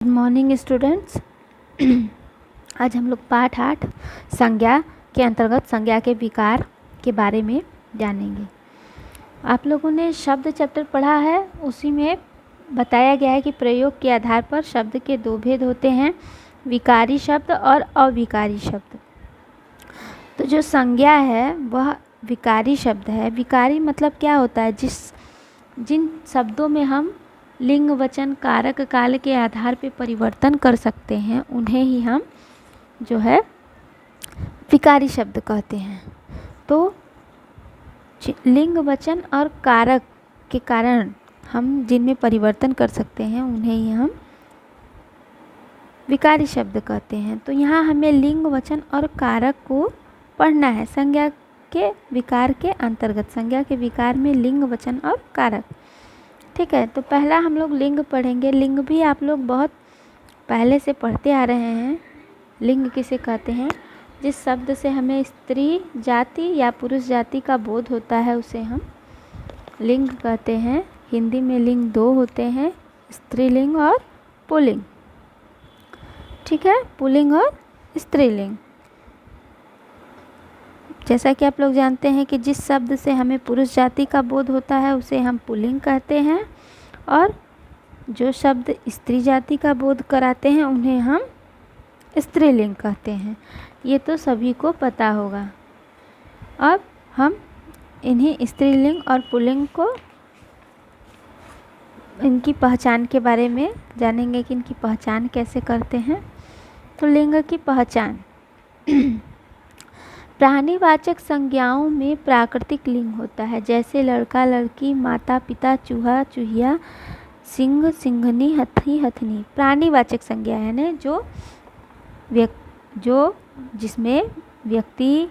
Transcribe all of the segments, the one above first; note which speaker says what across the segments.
Speaker 1: Good morning students. आज हम लोग पाठ 8 संज्ञा के अंतर्गत संज्ञा के विकार के बारे में जानेंगे। आप लोगों ने शब्द चैप्टर पढ़ा है, उसी में बताया गया है कि प्रयोग के आधार पर शब्द के दो भेद होते हैं, विकारी शब्द और अविकारी शब्द। तो जो संज्ञा है वह विकारी शब्द है। विकारी मतलब क्या होता है? जिन शब्दों में हम लिंग वचन कारक काल के आधार पर परिवर्तन कर सकते हैं उन्हें ही हम जो है विकारी शब्द कहते हैं। तो लिंग वचन और कारक के कारण हम जिनमें परिवर्तन कर सकते हैं उन्हें ही हम विकारी शब्द कहते हैं। तो यहाँ हमें लिंग वचन और कारक को पढ़ना है संज्ञा के विकार के अंतर्गत। संज्ञा के विकार में लिंग वचन और कारक, ठीक है। तो पहला हम लोग लिंग पढ़ेंगे। लिंग भी आप लोग बहुत पहले से पढ़ते आ रहे हैं। लिंग किसे कहते हैं? जिस शब्द से हमें स्त्री जाति या पुरुष जाति का बोध होता है उसे हम लिंग कहते हैं। हिंदी में लिंग दो होते हैं, स्त्रीलिंग और पुल्लिंग, ठीक है, पुल्लिंग और स्त्रीलिंग। जैसा कि आप लोग जानते हैं कि जिस शब्द से हमें पुरुष जाति का बोध होता है उसे हम पुल्लिंग कहते हैं, और जो शब्द स्त्री जाति का बोध कराते हैं उन्हें हम स्त्रीलिंग कहते हैं। ये तो सभी को पता होगा। अब हम इन्हीं स्त्रीलिंग और पुल्लिंग को इनकी पहचान के बारे में जानेंगे कि इनकी पहचान कैसे करते हैं। तो लिंग की पहचान प्राणीवाचक संज्ञाओं में प्राकृतिक लिंग होता है, जैसे लड़का लड़की, माता पिता, चूहा चूहिया, सिंह सिंघनी, हथनी हथनी। प्राणीवाचक संज्ञा यानी जो जिसमें व्यक्ति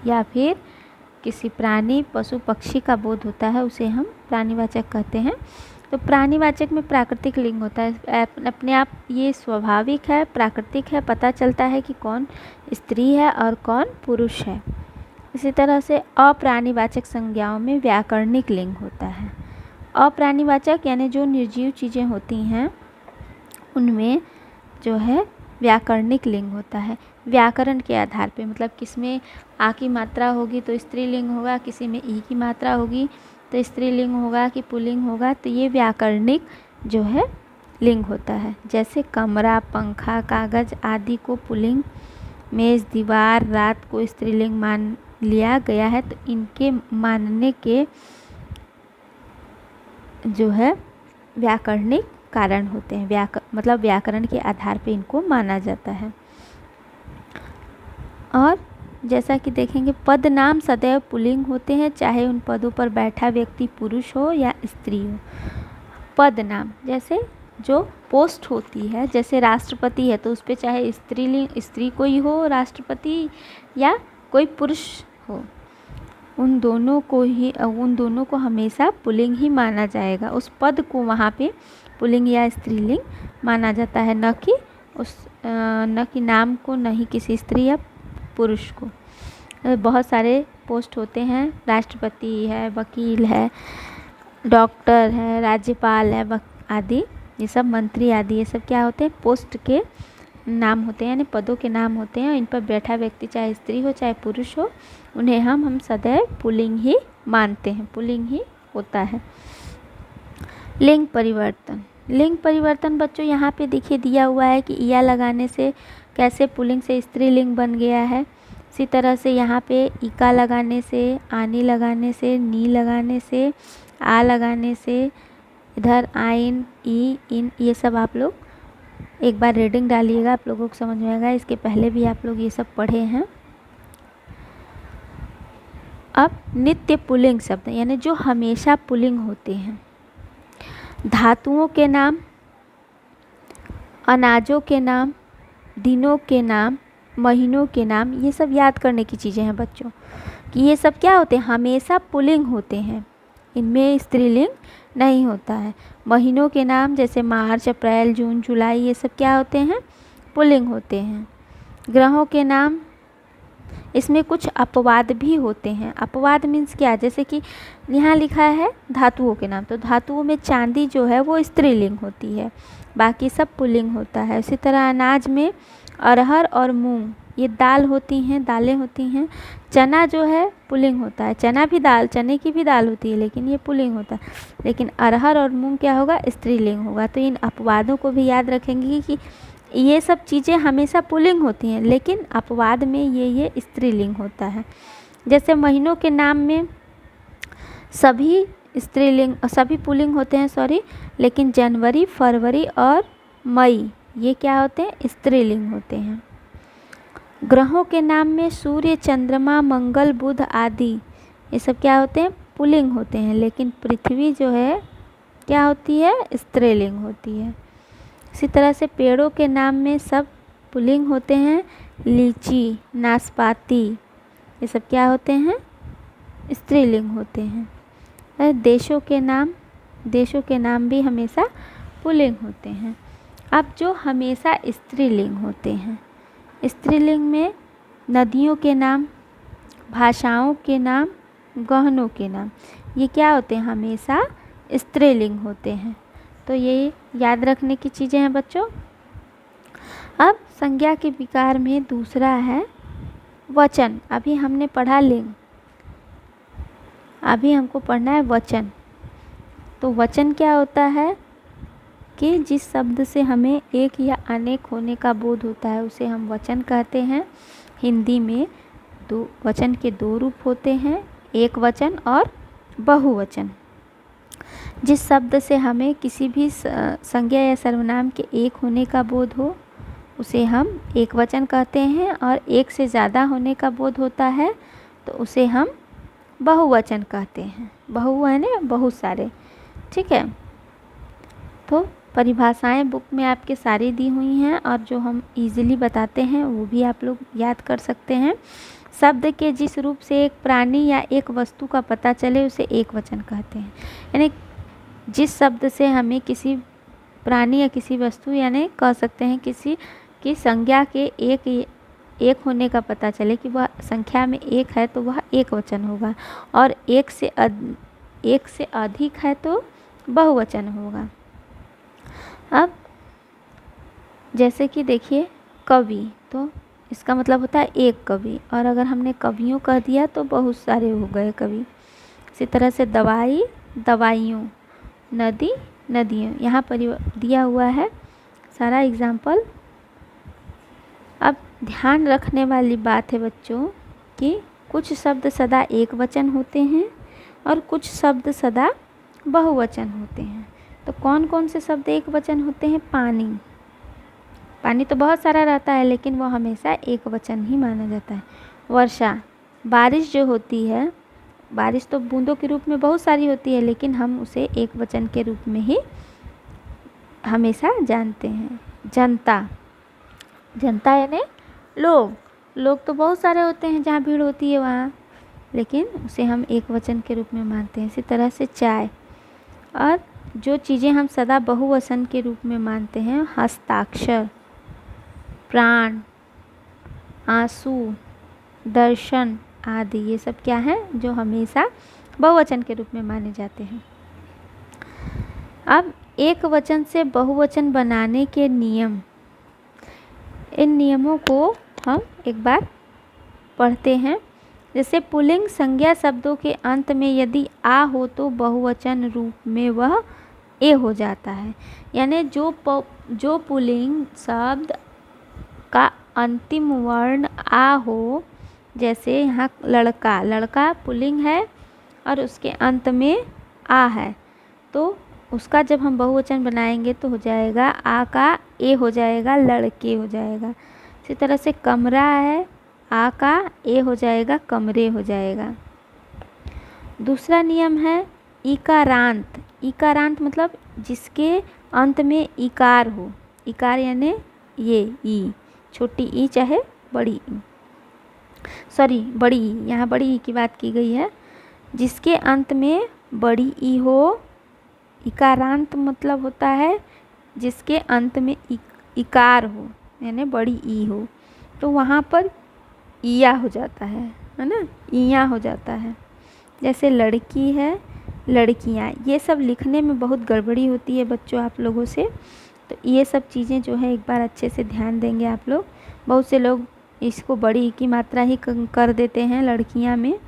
Speaker 1: या फिर किसी प्राणी पशु पक्षी का बोध होता है उसे हम प्राणीवाचक कहते हैं। तो प्राणीवाचक में प्राकृतिक लिंग होता है। अपने आप ये स्वाभाविक है, प्राकृतिक है, पता चलता है कि कौन स्त्री है और कौन पुरुष है। इसी तरह से अप्राणीवाचक संज्ञाओं में व्याकरणिक लिंग होता है। अप्राणीवाचक यानी जो निर्जीव चीज़ें होती हैं उनमें जो है व्याकरणिक लिंग होता है। व्याकरण के आधार पे, मतलब किसमें आ की मात्रा होगी तो स्त्रीलिंग होगा, किसी में ई की मात्रा होगी तो स्त्रीलिंग होगा कि पुल्लिंग होगा। तो ये व्याकरणिक जो है लिंग होता है। जैसे कमरा, पंखा, कागज आदि को पुल्लिंग, मेज़, दीवार, रात को स्त्रीलिंग मान लिया गया है। तो इनके मानने के जो है व्याकरणिक कारण होते हैं। मतलब व्याकरण के आधार पे इनको माना जाता है। और जैसा कि देखेंगे पद नाम सदैव पुल्लिंग होते हैं, चाहे उन पदों पर बैठा व्यक्ति पुरुष हो या स्त्री हो। पद नाम जैसे जो पोस्ट होती है, जैसे राष्ट्रपति है तो उस पर चाहे स्त्री कोई हो राष्ट्रपति या कोई पुरुष हो, उन दोनों को हमेशा पुल्लिंग ही माना जाएगा। उस पद को वहाँ पे पुल्लिंग या स्त्रीलिंग माना जाता है, न कि नाम को, न ही किसी स्त्री या पुरुष को। बहुत सारे पोस्ट होते हैं, राष्ट्रपति है, वकील है, डॉक्टर है, राज्यपाल है आदि, ये सब मंत्री आदि, ये सब क्या होते हैं? पोस्ट के नाम होते हैं, यानी पदों के नाम होते हैं। इन पर बैठा व्यक्ति चाहे स्त्री हो चाहे पुरुष हो, उन्हें हम सदैव पुल्लिंग ही मानते हैं, पुल्लिंग ही होता है। लिंग परिवर्तन। लिंग परिवर्तन बच्चों यहाँ पे देखिए दिया हुआ है कि या लगाने से कैसे पुल्लिंग से स्त्रीलिंग बन गया है। इसी तरह से यहाँ पे इका लगाने से, आनी लगाने से, नी लगाने से, आ लगाने से, इधर आइन, ई, इन, ये सब आप लोग एक बार रीडिंग डालिएगा, आप लोगों को समझ में आएगा। इसके पहले भी आप लोग ये सब पढ़े हैं। अब नित्य पुल्लिंग शब्द यानी जो हमेशा पुल्लिंग होते हैं। धातुओं के नाम, अनाजों के नाम, दिनों के नाम, महीनों के नाम, ये सब याद करने की चीज़ें हैं बच्चों कि ये सब क्या होते हैं? हमेशा पुल्लिंग होते हैं, इनमें स्त्रीलिंग नहीं होता है। महीनों के नाम जैसे मार्च, अप्रैल, जून, जुलाई, ये सब क्या होते हैं? पुल्लिंग होते हैं। ग्रहों के नाम, इसमें कुछ अपवाद भी होते हैं। अपवाद मीन्स क्या? जैसे कि यहाँ लिखा है धातुओं के नाम, तो धातुओं में चांदी जो है वो स्त्रीलिंग होती है। बाकी सब पुल्लिंग होता है। इसी तरह अनाज में अरहर और मूंग ये दाल होती हैं, दालें होती हैं। चना जो है पुल्लिंग होता है, चना भी दाल, चने की भी दाल होती है लेकिन ये पुल्लिंग होता है। लेकिन अरहर और मूंग क्या होगा, स्त्रीलिंग होगा। तो इन अपवादों को भी याद रखेंगे कि ये सब चीज़ें हमेशा पुल्लिंग होती हैं लेकिन अपवाद में ये स्त्रीलिंग होता है। जैसे महीनों के नाम में सभी स्त्रीलिंग, सभी पुल्लिंग होते हैं लेकिन जनवरी, फरवरी और मई ये क्या होते हैं, स्त्रीलिंग होते हैं। ग्रहों के नाम में सूर्य, चंद्रमा, मंगल, बुध आदि ये सब क्या होते हैं, पुल्लिंग होते हैं। लेकिन पृथ्वी जो है क्या होती है, स्त्रीलिंग होती है। इसी तरह से पेड़ों के नाम में सब पुल्लिंग होते हैं। लीची, नाशपाती ये सब क्या होते हैं, स्त्रीलिंग होते हैं। देशों के नाम भी हमेशा पुल्लिंग होते हैं। अब जो हमेशा स्त्रीलिंग होते हैं, स्त्रीलिंग में नदियों के नाम, भाषाओं के नाम, गहनों के नाम ये क्या होते हैं, हमेशा स्त्रीलिंग होते हैं। तो ये याद रखने की चीज़ें हैं बच्चों। अब संज्ञा के विकार में दूसरा है वचन। अभी हमने पढ़ा लिंग, अभी हमको पढ़ना है वचन। तो वचन क्या होता है कि जिस शब्द से हमें एक या अनेक होने का बोध होता है उसे हम वचन कहते हैं। हिंदी में वचन के दो रूप होते हैं, एक वचन और बहुवचन। जिस शब्द से हमें किसी भी संज्ञा या सर्वनाम के एक होने का बोध हो उसे हम एक वचन कहते हैं, और एक से ज़्यादा होने का बोध होता है तो उसे हम बहुवचन कहते हैं। बहु है ना, बहुत सारे, ठीक है। तो परिभाषाएं बुक में आपके सारी दी हुई हैं और जो हम इजीली बताते हैं वो भी आप लोग याद कर सकते हैं। शब्द के जिस रूप से एक प्राणी या एक वस्तु का पता चले उसे एक वचन कहते हैं। यानी जिस शब्द से हमें किसी प्राणी या किसी वस्तु यानी कह सकते हैं किसी की संज्ञा के एक होने का पता चले कि वह संख्या में एक है तो वह एक वचन होगा, और एक से अधिक है तो बहुवचन होगा। अब जैसे कि देखिए कवि, तो इसका मतलब होता है एक कवि, और अगर हमने कवियों कह दिया तो बहुत सारे हो गए कवि। इसी तरह से दवाई, दवाइयों, नदी, नदियों, यहाँ पर दिया हुआ है सारा एग्जाम्पल। अब ध्यान रखने वाली बात है बच्चों कि कुछ शब्द सदा एक वचन होते हैं और कुछ शब्द सदा बहुवचन होते हैं। तो कौन कौन से शब्द एक वचन होते हैं, पानी, पानी तो बहुत सारा रहता है लेकिन वो हमेशा एक वचन ही माना जाता है। वर्षा, बारिश जो होती है, बारिश तो बूंदों के रूप में बहुत सारी होती है लेकिन हम उसे एक वचन के रूप में ही हमेशा जानते हैं। जनता, जनता यानी लोग, लोग तो बहुत सारे होते हैं जहाँ भीड़ होती है वहाँ, लेकिन उसे हम एक वचन के रूप में मानते हैं। इसी तरह से चाय, और जो चीज़ें हम सदा बहुवचन के रूप में मानते हैं, हस्ताक्षर, प्राण, आंसू, दर्शन आदि, ये सब क्या है जो हमेशा बहुवचन के रूप में माने जाते हैं। अब एक वचन से बहुवचन बनाने के नियम, इन नियमों को हम एक बार पढ़ते हैं। जैसे पुल्लिंग संज्ञा शब्दों के अंत में यदि आ हो तो बहुवचन रूप में वह ए हो जाता है। यानी जो पुल्लिंग शब्द का अंतिम वर्ण आ हो, जैसे यहाँ लड़का, लड़का पुल्लिंग है और उसके अंत में आ है, तो उसका जब हम बहुवचन बनाएंगे तो हो जाएगा आ का ए हो जाएगा, लड़के हो जाएगा। इसी तरह से कमरा है, आ का ए हो जाएगा, कमरे हो जाएगा। दूसरा नियम है इकारांत। इकारांत मतलब जिसके अंत में इकार हो, इकार यानी ये ई, छोटी ई चाहे बड़ी ई, सॉरी बड़ी ई, यहाँ बड़ी ई की बात की गई है। जिसके अंत में बड़ी ई हो, इकारांत मतलब होता है जिसके अंत में इकार हो यानी बड़ी ई हो, तो वहाँ पर इया हो जाता है ना, इया हो जाता है। जैसे लड़की है, लड़कियाँ, ये सब लिखने में बहुत गड़बड़ी होती है बच्चों आप लोगों से, तो ये सब चीज़ें जो है एक बार अच्छे से ध्यान देंगे आप लोग। बहुत से लोग इसको बड़ी ई की मात्रा ही कर देते हैं लड़कियां में,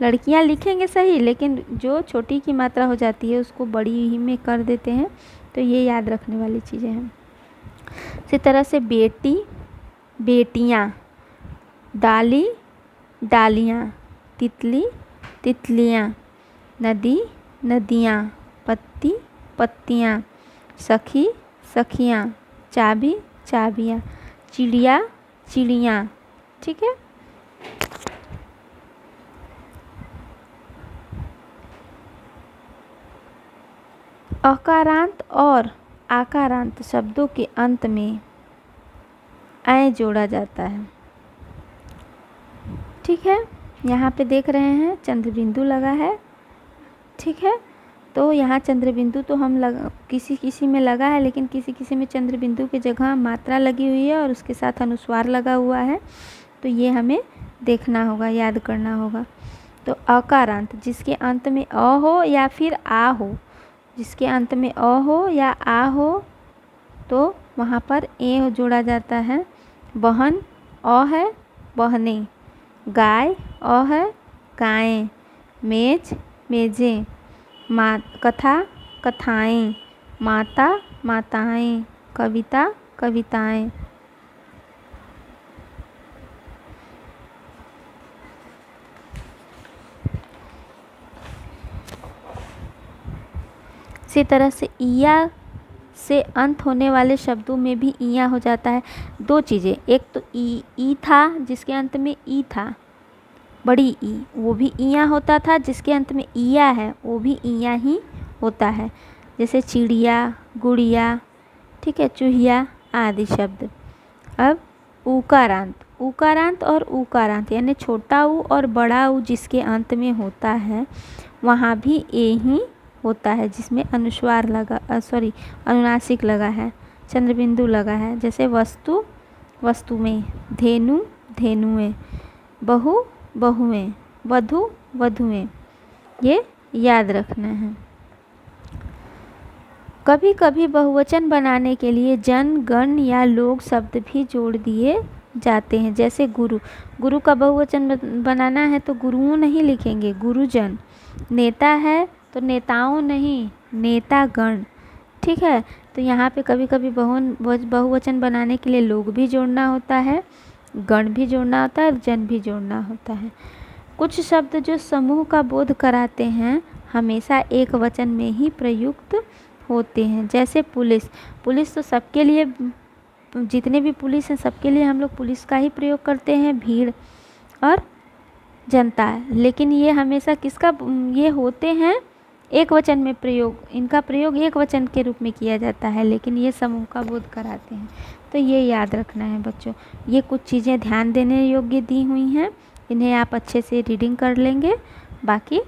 Speaker 1: लड़कियां लिखेंगे सही लेकिन जो छोटी की मात्रा हो जाती है उसको बड़ी ही में कर देते हैं। तो ये याद रखने वाली चीज़ें हैं। इसी तरह से बेटी, बेटियां, डाली, डालियां, तितली, तितलियां, नदी, नदियां, पत्ती, पत्तियां, सखी, सखियां, चाबी, चाबियां, चिड़िया, चिड़ियाँ। ठीक है। अकारांत और आकारांत शब्दों के अंत में ऐ जोड़ा जाता है। ठीक है, यहाँ पे देख रहे हैं चंद्र बिंदु लगा है। ठीक है, तो यहाँ चंद्र बिंदु तो हम किसी किसी में लगा है, लेकिन किसी किसी में चंद्र बिंदु की जगह मात्रा लगी हुई है और उसके साथ अनुस्वार लगा हुआ है। तो ये हमें देखना होगा, याद करना होगा। तो अकारांत जिसके अंत में अ हो या फिर आ हो, जिसके अंत में अ हो या आ हो तो वहाँ पर ए जोड़ा जाता है। बहन अ है, बहने। गाय अ है, गायें। मेज, मेजें। कथा, कथाएं। माता, माताएं। कविता, कविताएं। इसी तरह से इया से अंत होने वाले शब्दों में भी इया हो जाता है। दो चीज़ें, एक तो ई था जिसके अंत में ई था, बड़ी ई, वो भी इया होता था। जिसके अंत में इया है वो भी इया ही होता है, जैसे चिड़िया, गुड़िया, ठीक है, चूहिया आदि शब्द। अब उकारांत, उकारांत और उकारांत यानी छोटा ऊ और बड़ा ऊ जिसके अंत में होता है वहाँ भी ए ही होता है, जिसमें अनुस्वार लगा अनुनासिक लगा है, चंद्रबिंदु लगा है। जैसे वस्तु, वस्तुएं। धेनु, धेनुएं। बहु, बहुएं। वधु, वधुएं। ये याद रखना है। कभी कभी बहुवचन बनाने के लिए जन, गण या लोग शब्द भी जोड़ दिए जाते हैं। जैसे गुरु, गुरु का बहुवचन बनाना है तो गुरुओं नहीं लिखेंगे, गुरुजन। नेता है तो नेताओं नहीं, नेतागण। ठीक है, तो यहाँ पे कभी कभी बहुवचन बनाने के लिए लोग भी जोड़ना होता है, गण भी जोड़ना होता है और जन भी जोड़ना होता है। कुछ शब्द जो समूह का बोध कराते हैं हमेशा एक वचन में ही प्रयुक्त होते हैं। जैसे पुलिस, पुलिस तो सबके लिए, जितने भी पुलिस हैं सबके लिए हम लोग पुलिस का ही प्रयोग करते हैं, भीड़ और जनता। लेकिन ये हमेशा किसका ये होते हैं एक वचन में प्रयोग, इनका प्रयोग एक वचन के रूप में किया जाता है, लेकिन ये समूह का बोध कराते हैं। तो ये याद रखना है बच्चों। ये कुछ चीज़ें ध्यान देने योग्य दी हुई हैं, इन्हें आप अच्छे से रीडिंग कर लेंगे, बाकी